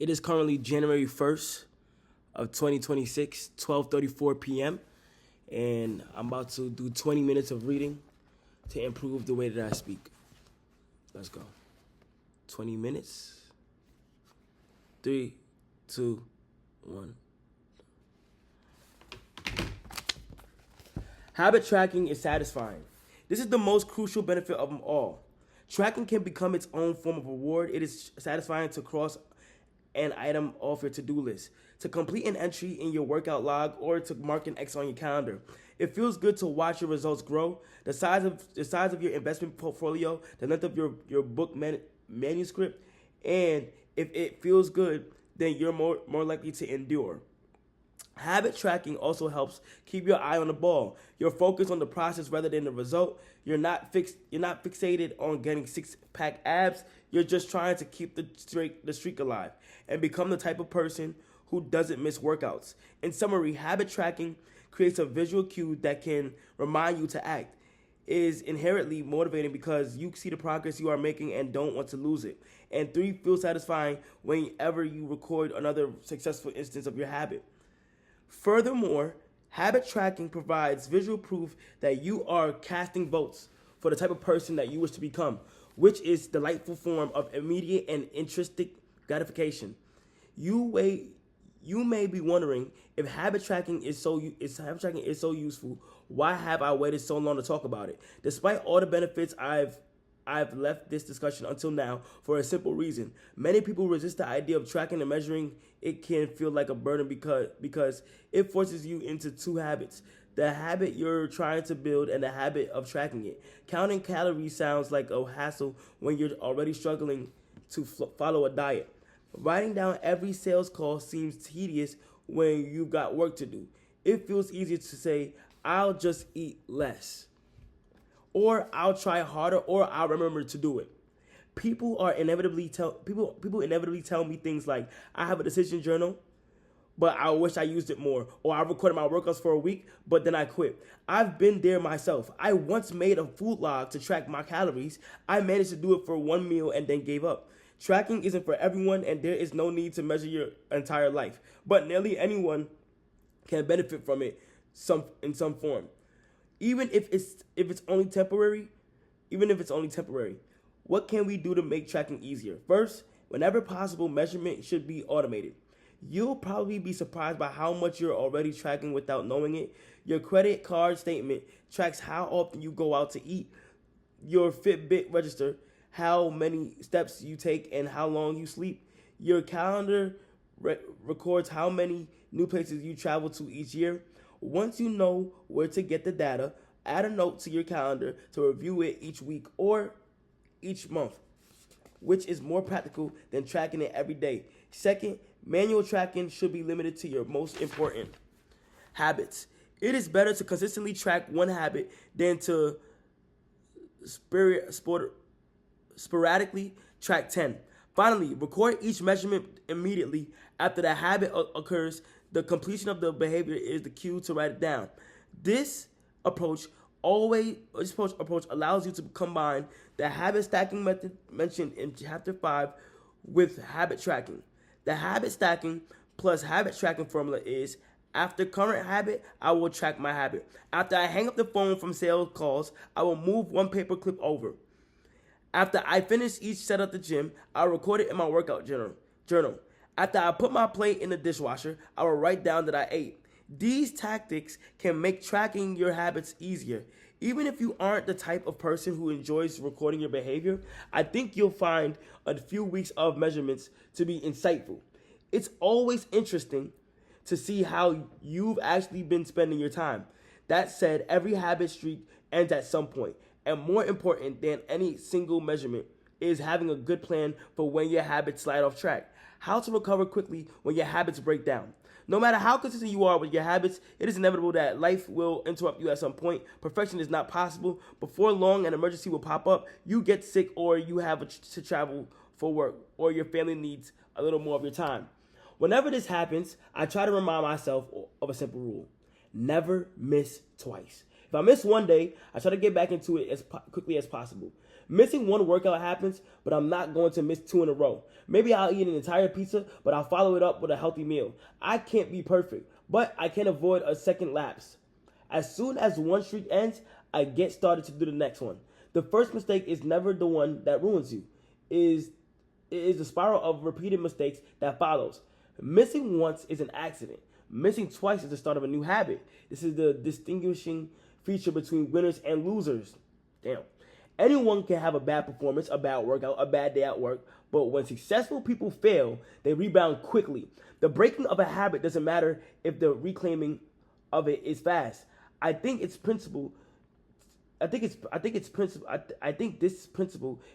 It is currently January 1st of 2026, 12:34 p.m. And I'm about to do 20 minutes of reading to improve the way that I speak. Let's go. 20 minutes. 3, 2, 1. Habit tracking is satisfying. This is the most crucial benefit of them all. Tracking can become its own form of reward. It is satisfying to cross an item off your to-do list, to complete an entry in your workout log, or to mark an X on your calendar. It feels good to watch your results grow. The size of your investment portfolio, the length of your book manuscript, and if it feels good, then you're more likely to endure. Habit tracking also helps keep your eye on the ball. You're focused on the process rather than the result. You're not fixated on getting six-pack abs. You're just trying to keep the streak alive and become the type of person who doesn't miss workouts. In summary, habit tracking creates a visual cue that can remind you to act. It is inherently motivating because you see the progress you are making and don't want to lose it. And 3, feels satisfying whenever you record another successful instance of your habit. Furthermore, habit tracking provides visual proof that you are casting votes for the type of person that you wish to become, which is a delightful form of immediate and intrinsic gratification. You may be wondering if habit tracking is so useful. Why have I waited so long to talk about it? Despite all the benefits, I've left this discussion until now for a simple reason. Many people resist the idea of tracking and measuring. It can feel like a burden because it forces you into 2 habits: the habit you're trying to build and the habit of tracking it. Counting calories sounds like a hassle when you're already struggling to follow a diet. Writing down every sales call seems tedious when you've got work to do. It feels easier to say, I'll just eat less, or I'll try harder, or I'll remember to do it. People inevitably tell me things like, I have a decision journal, but I wish I used it more, or I recorded my workouts for a week, but then I quit. I've been there myself. I once made a food log to track my calories. I managed to do it for one meal and then gave up. Tracking isn't for everyone, and there is no need to measure your entire life, but nearly anyone can benefit from it in some form. Even if it's only temporary, what can we do to make tracking easier? First, whenever possible, measurement should be automated. You'll probably be surprised by how much you're already tracking without knowing it. Your credit card statement tracks how often you go out to eat. Your Fitbit register how many steps you take and how long you sleep. Your calendar records how many new places you travel to each year. Once you know where to get the data, add a note to your calendar to review it each week or each month, which is more practical than tracking it every day. Second, manual tracking should be limited to your most important habits. It is better to consistently track one habit than to sporadically track 10. Finally, record each measurement immediately after the habit occurs. The completion of the behavior is the cue to write it down. This approach allows you to combine the habit stacking method mentioned in Chapter 5 with habit tracking. The habit stacking plus habit tracking formula is: after current habit, I will track my habit. After I hang up the phone from sales calls, I will move one paper clip over. After I finish each set at the gym, I'll record it in my workout journal. After I put my plate in the dishwasher, I will write down that I ate. These tactics can make tracking your habits easier. Even if you aren't the type of person who enjoys recording your behavior, I think you'll find a few weeks of measurements to be insightful. It's always interesting to see how you've actually been spending your time. That said, every habit streak ends at some point, and more important than any single measurement is having a good plan for when your habits slide off track. How to recover quickly when your habits break down. No matter how consistent you are with your habits, it is inevitable that life will interrupt you at some point. Perfection is not possible. Before long, an emergency will pop up. You get sick, or you have to travel for work, or your family needs a little more of your time. Whenever this happens, I try to remind myself of a simple rule: never miss twice. If I miss one day, I try to get back into it as quickly as possible. Missing one workout happens, but I'm not going to miss two in a row. Maybe I'll eat an entire pizza, but I'll follow it up with a healthy meal. I can't be perfect, but I can avoid a second lapse. As soon as one streak ends, I get started to do the next one. The first mistake is never the one that ruins you. It is the spiral of repeated mistakes that follows. Missing once is an accident. Missing twice is the start of a new habit. This is the distinguishing feature between winners and losers. Damn. Anyone can have a bad performance, a bad workout, a bad day at work, but when successful people fail, they rebound quickly. The breaking of a habit doesn't matter if the reclaiming of it is fast. I think this principle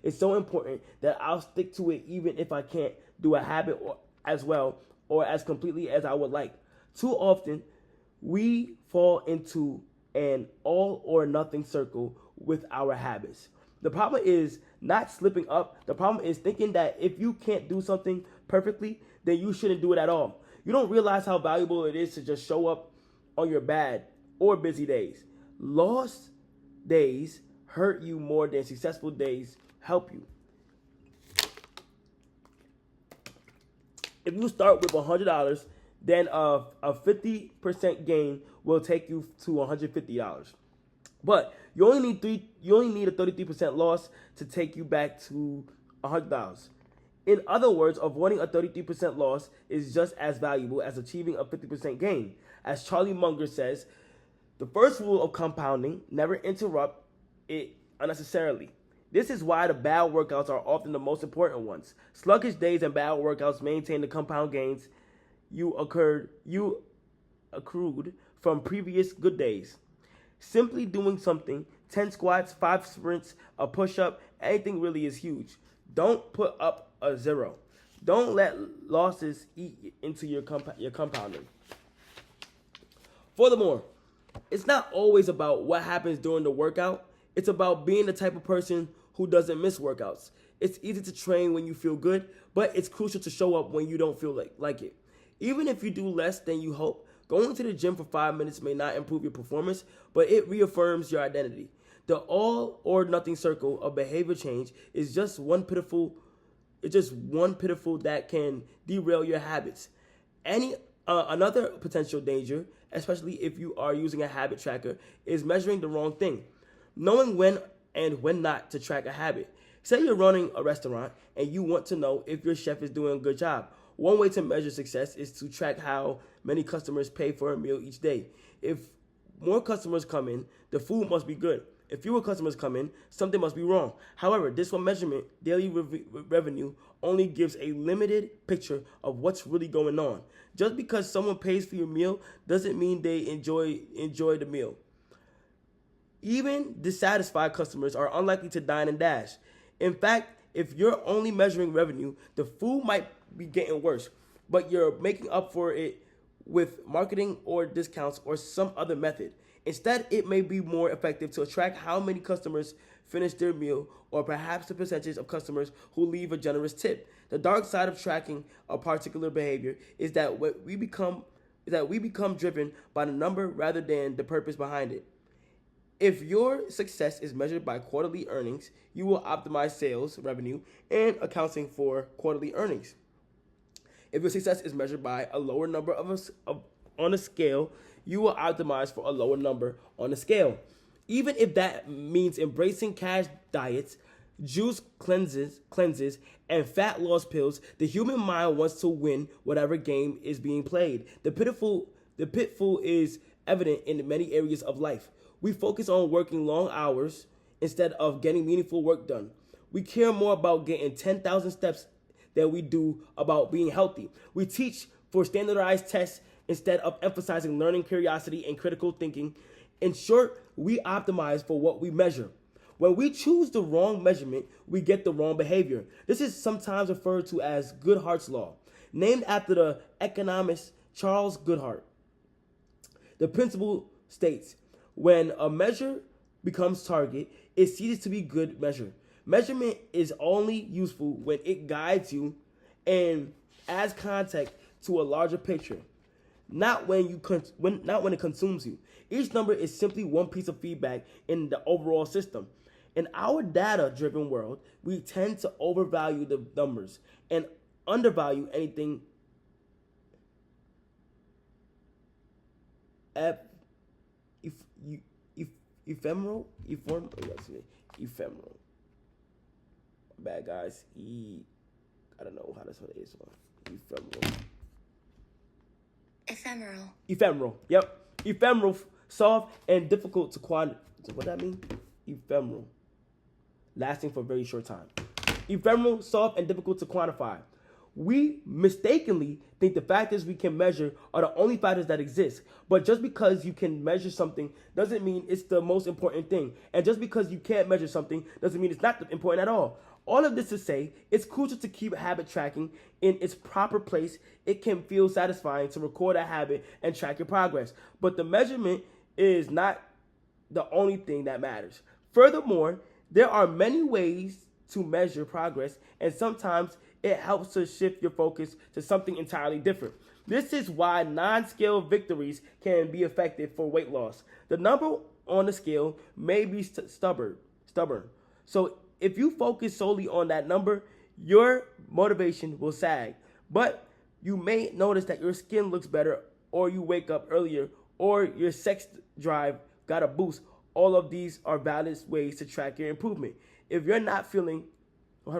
is so important that I'll stick to it even if I can't do a habit as well or as completely as I would like. Too often, we fall into an all or nothing circle with our habits. The problem is not slipping up. The problem is thinking that if you can't do something perfectly, then you shouldn't do it at all. You don't realize how valuable it is to just show up on your bad or busy days. Lost days hurt you more than successful days help you. If you start with $100, then a 50% gain will take you to $150. But you only need a 33% loss to take you back to $100. In other words, avoiding a 33% loss is just as valuable as achieving a 50% gain. As Charlie Munger says, the first rule of compounding: never interrupt it unnecessarily. This is why the bad workouts are often the most important ones. Sluggish days and bad workouts maintain the compound gains you accrued from previous good days. Simply doing something, 10 squats, 5 sprints, a push-up, anything really is huge. Don't put up a zero. Don't let losses eat into your compounding. Furthermore, it's not always about what happens during the workout. It's about being the type of person who doesn't miss workouts. It's easy to train when you feel good, but it's crucial to show up when you don't feel like it. Even if you do less than you hope, going to the gym for 5 minutes may not improve your performance, but it reaffirms your identity. The all or nothing circle of behavior change is just one pitiful that can derail your habits. Another potential danger, especially if you are using a habit tracker, is measuring the wrong thing. Knowing when and when not to track a habit. Say you're running a restaurant and you want to know if your chef is doing a good job. One way to measure success is to track how many customers pay for a meal each day. If more customers come in, the food must be good. If fewer customers come in, something must be wrong. However, this one measurement, daily revenue, only gives a limited picture of what's really going on. Just because someone pays for your meal doesn't mean they enjoy the meal. Even dissatisfied customers are unlikely to dine and dash. In fact, if you're only measuring revenue, the food might be getting worse, but you're making up for it with marketing or discounts or some other method. Instead, it may be more effective to track how many customers finish their meal, or perhaps the percentage of customers who leave a generous tip. The dark side of tracking a particular behavior is that we become driven by the number rather than the purpose behind it. If your success is measured by quarterly earnings, you will optimize sales, revenue, and accounting for quarterly earnings. If your success is measured by a lower number on a scale, you will optimize for a lower number on the scale. Even if that means embracing cash diets, juice cleanses, and fat loss pills, the human mind wants to win whatever game is being played. The pitfall is evident in many areas of life. We focus on working long hours instead of getting meaningful work done. We care more about getting 10,000 steps than we do about being healthy. We teach for standardized tests instead of emphasizing learning, curiosity, and critical thinking. In short, we optimize for what we measure. When we choose the wrong measurement, we get the wrong behavior. This is sometimes referred to as Goodhart's Law, named after the economist Charles Goodhart. The principle states, when a measure becomes target, it ceases to be good measure. Measurement is only useful when it guides you and adds context to a larger picture, not when it consumes you. Each number is simply one piece of feedback in the overall system. In our data-driven world, we tend to overvalue the numbers and undervalue anything ephemeral. Ephemeral. Bad guys. I don't know how to spell it. Ephemeral. Yep. Ephemeral, soft, and difficult to quantify. What that mean? Ephemeral. Lasting for a very short time. Ephemeral, soft, and difficult to quantify. We mistakenly think the factors we can measure are the only factors that exist. But just because you can measure something doesn't mean it's the most important thing. And just because you can't measure something doesn't mean it's not important at all. All of this to say, it's crucial to keep habit tracking in its proper place. It can feel satisfying to record a habit and track your progress. But the measurement is not the only thing that matters. Furthermore, there are many ways to measure progress, and sometimes it helps to shift your focus to something entirely different. This is why non-scale victories can be effective for weight loss. The number on the scale may be stubborn. So if you focus solely on that number, your motivation will sag. But you may notice that your skin looks better, or you wake up earlier, or your sex drive got a boost. All of these are valid ways to track your improvement. If you're not feeling, if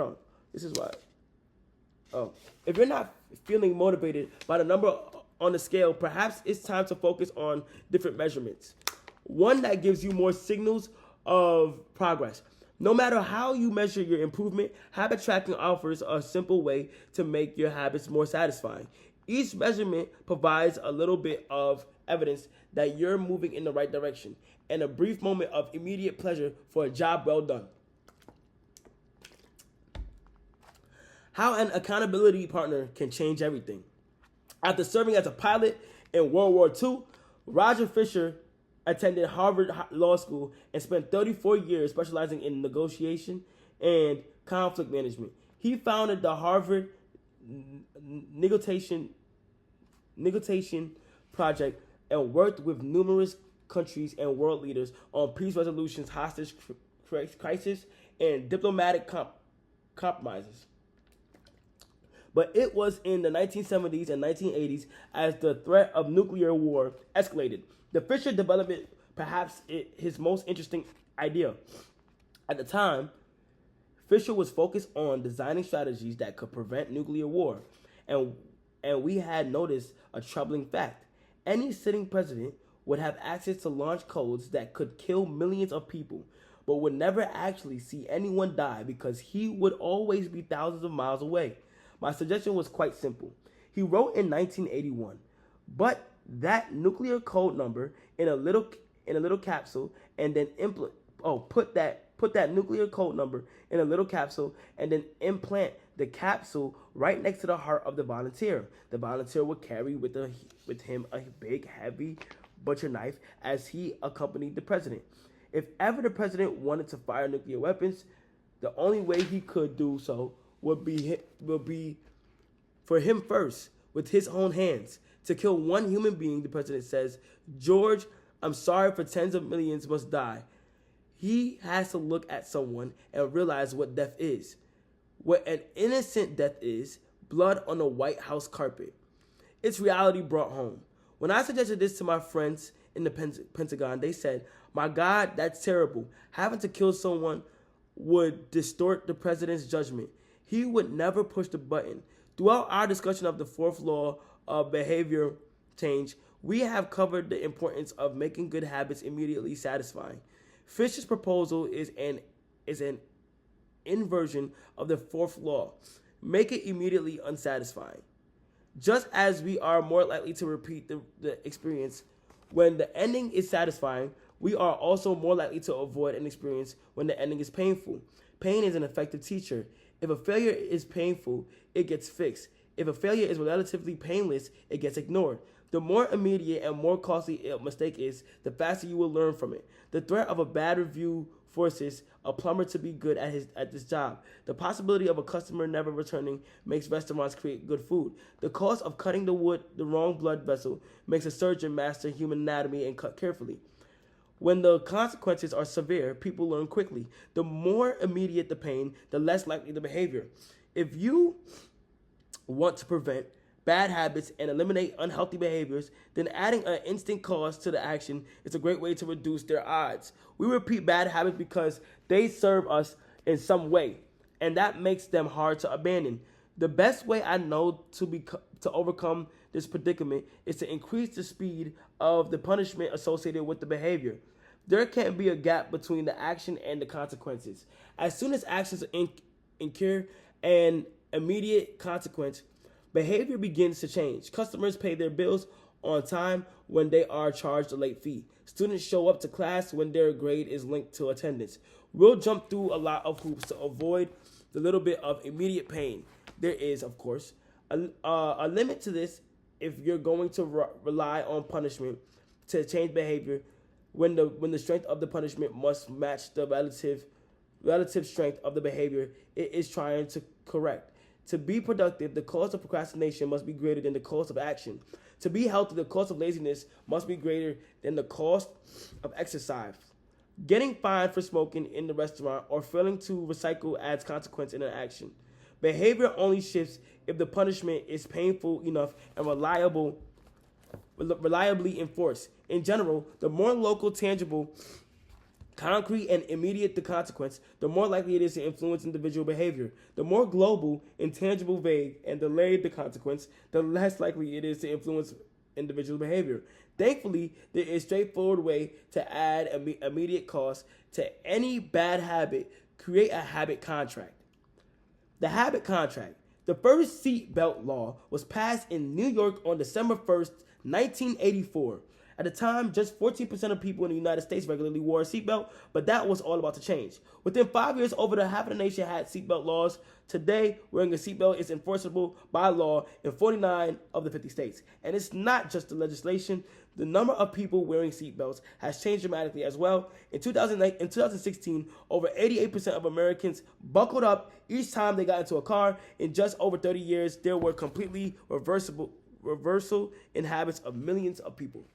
you're not feeling motivated by the number on the scale, perhaps it's time to focus on different measurements. One that gives you more signals of progress. No matter how you measure your improvement, habit tracking offers a simple way to make your habits more satisfying. Each measurement provides a little bit of evidence that you're moving in the right direction and a brief moment of immediate pleasure for a job well done. How an accountability partner can change everything. After serving as a pilot in World War II, Roger Fisher attended Harvard Law School and spent 34 years specializing in negotiation and conflict management. He founded the Harvard Negotiation Project and worked with numerous countries and world leaders on peace resolutions, hostage crisis, and diplomatic compromises. But it was in the 1970s and 1980s as the threat of nuclear war escalated. The Fisher development, perhaps his most interesting idea. At the time, Fisher was focused on designing strategies that could prevent nuclear war. And we had noticed a troubling fact. Any sitting president would have access to launch codes that could kill millions of people, but would never actually see anyone die because he would always be thousands of miles away. My suggestion was quite simple. He wrote in 1981, but that nuclear code number in a little capsule, and then put that nuclear code number in a little capsule, and then implant the capsule right next to the heart of the volunteer. The volunteer would carry with him a big, heavy butcher knife as he accompanied the president. If ever the president wanted to fire nuclear weapons, the only way he could do so would be for him first, with his own hands, to kill one human being. The president says, "George, I'm sorry for tens of millions must die." He has to look at someone and realize what death is. What an innocent death is: blood on the White House carpet. It's reality brought home. When I suggested this to my friends in the Pentagon, they said, "My God, that's terrible. Having to kill someone would distort the president's judgment. He would never push the button." Throughout our discussion of the fourth law of behavior change, we have covered the importance of making good habits immediately satisfying. Fisher's proposal is an inversion of the fourth law. Make it immediately unsatisfying. Just as we are more likely to repeat the experience when the ending is satisfying, we are also more likely to avoid an experience when the ending is painful. Pain is an effective teacher. If a failure is painful, it gets fixed. If a failure is relatively painless, it gets ignored. The more immediate and more costly a mistake is, the faster you will learn from it. The threat of a bad review forces a plumber to be good at this job. The possibility of a customer never returning makes restaurants create good food. The cost of cutting the wrong blood vessel makes a surgeon master human anatomy and cut carefully. When the consequences are severe, people learn quickly. The more immediate the pain, the less likely the behavior. If you want to prevent bad habits and eliminate unhealthy behaviors, then adding an instant cause to the action is a great way to reduce their odds. We repeat bad habits because they serve us in some way, and that makes them hard to abandon. The best way I know to overcome this predicament is to increase the speed of the punishment associated with the behavior. There can be a gap between the action and the consequences. As soon as actions incur an immediate consequence, behavior begins to change. Customers pay their bills on time when they are charged a late fee. Students show up to class when their grade is linked to attendance. We'll jump through a lot of hoops to avoid the little bit of immediate pain. There is, of course, a limit to this if you're going to rely on punishment to change behavior when the strength of the punishment must match the relative strength of the behavior it is trying to correct. To be productive, the cost of procrastination must be greater than the cost of action. To be healthy, the cost of laziness must be greater than the cost of exercise. Getting fined for smoking in the restaurant or failing to recycle adds consequence in an action. Behavior only shifts if the punishment is painful enough and reliably enforced. In general, the more local, tangible, concrete, and immediate the consequence, the more likely it is to influence individual behavior. The more global, intangible, vague, and delayed the consequence, the less likely it is to influence individual behavior. Thankfully, there is a straightforward way to add immediate cost to any bad habit. Create a habit contract. The habit contract. The first seatbelt law was passed in New York on December 1st, 1984. At the time, just 14% of people in the United States regularly wore a seatbelt, but that was all about to change. Within 5 years, over half of the nation had seatbelt laws. Today, wearing a seatbelt is enforceable by law in 49 of the 50 states. And it's not just the legislation. The number of people wearing seatbelts has changed dramatically as well. In 2016, over 88% of Americans buckled up each time they got into a car. In just over 30 years, there were completely reversal in habits of millions of people.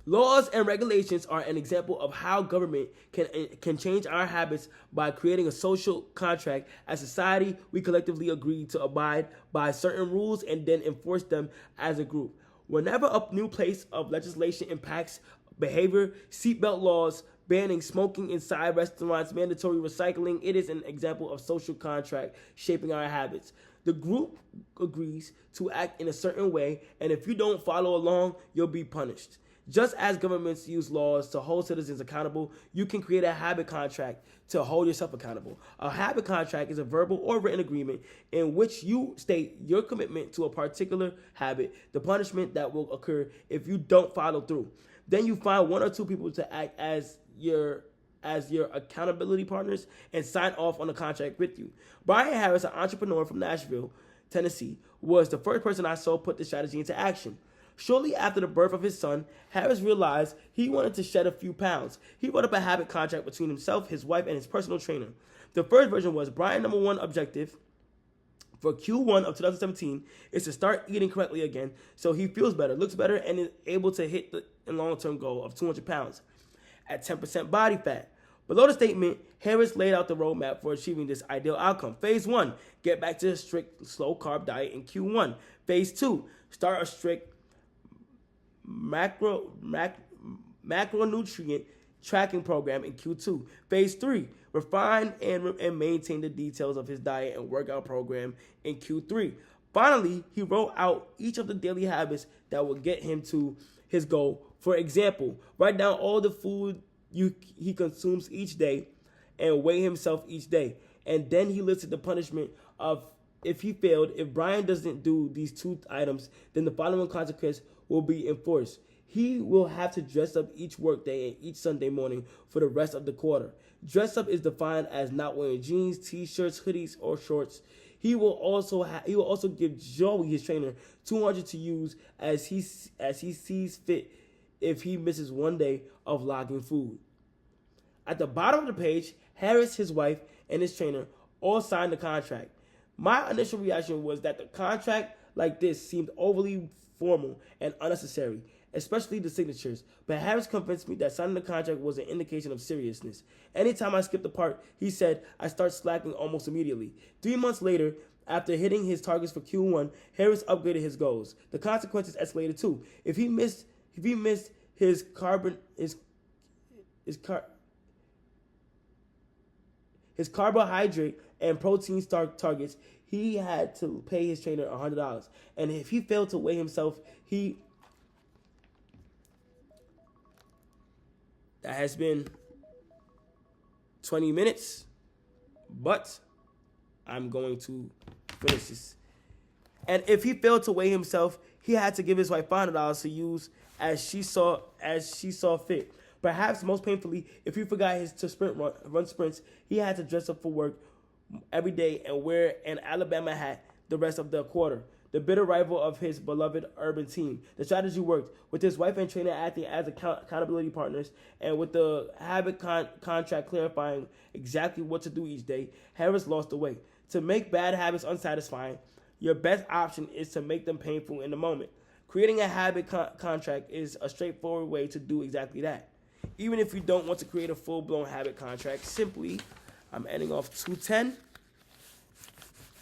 Laws and regulations are an example of how government can change our habits by creating a social contract. As society, we collectively agree to abide by certain rules and then enforce them as a group. Whenever a new piece of legislation impacts behavior, seatbelt laws, banning smoking inside restaurants, mandatory recycling, it is an example of social contract shaping our habits. The group agrees to act in a certain way, and if you don't follow along, you'll be punished. Just as governments use laws to hold citizens accountable, you can create a habit contract to hold yourself accountable. A habit contract is a verbal or written agreement in which you state your commitment to a particular habit, the punishment that will occur if you don't follow through. Then you find one or two people to act as your accountability partners and sign off on the contract with you. Brian Harris, an entrepreneur from Nashville, Tennessee, was the first person I saw put this strategy into action. Shortly after the birth of his son, Harris realized he wanted to shed a few pounds. He wrote up a habit contract between himself, his wife, and his personal trainer. The first version was Brian's number one objective for Q1 of 2017 is to start eating correctly again so he feels better, looks better, and is able to hit the long-term goal of 200 pounds at 10% body fat. Below the statement, Harris laid out the roadmap for achieving this ideal outcome. Phase 1, get back to a strict slow-carb diet in Q1. Phase 2, start a strict macronutrient tracking program in Q2. Phase 3, refine and maintain the details of his diet and workout program in Q3. Finally, he wrote out each of the daily habits that will get him to his goal. For example, write down all the food he consumes each day and weigh himself each day. And then he listed the punishment of if he failed. If Brian doesn't do these two items, then the following consequence will be enforced. He will have to dress up each workday and each Sunday morning for the rest of the quarter. Dress up is defined as not wearing jeans, t-shirts, hoodies, or shorts. He will also give Joey, his trainer, 200 to use as he sees fit if he misses one day of logging food. At the bottom of the page, Harris, his wife, and his trainer all signed the contract. My initial reaction was that the contract like this seemed overly formal and unnecessary, especially the signatures. But Harris convinced me that signing the contract was an indication of seriousness. Anytime I skipped the part, he said, I start slacking almost immediately. 3 months later, after hitting his targets for Q1, Harris upgraded his goals. The consequences escalated too. If he missed his carbohydrate and protein targets, he had to pay his trainer $100. And if he failed to weigh himself, that has been 20 minutes, but I'm going to finish this. And if he failed to weigh himself, he had to give his wife $500 to use as she saw fit. Perhaps most painfully, if he forgot run sprints, he had to dress up for work every day and wear an Alabama hat the rest of the quarter. The bitter rival of his beloved urban team. The strategy worked, with his wife and trainer acting as accountability partners, and with the habit contract clarifying exactly what to do each day. Harris lost the weight. To make bad habits unsatisfying, your best option is to make them painful in the moment. Creating a habit contract is a straightforward way to do exactly that. Even if you don't want to create a full-blown habit contract, simply, I'm ending off 210.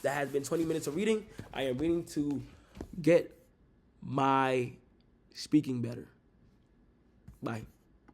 That has been 20 minutes of reading. I am reading to get my speaking better. Bye.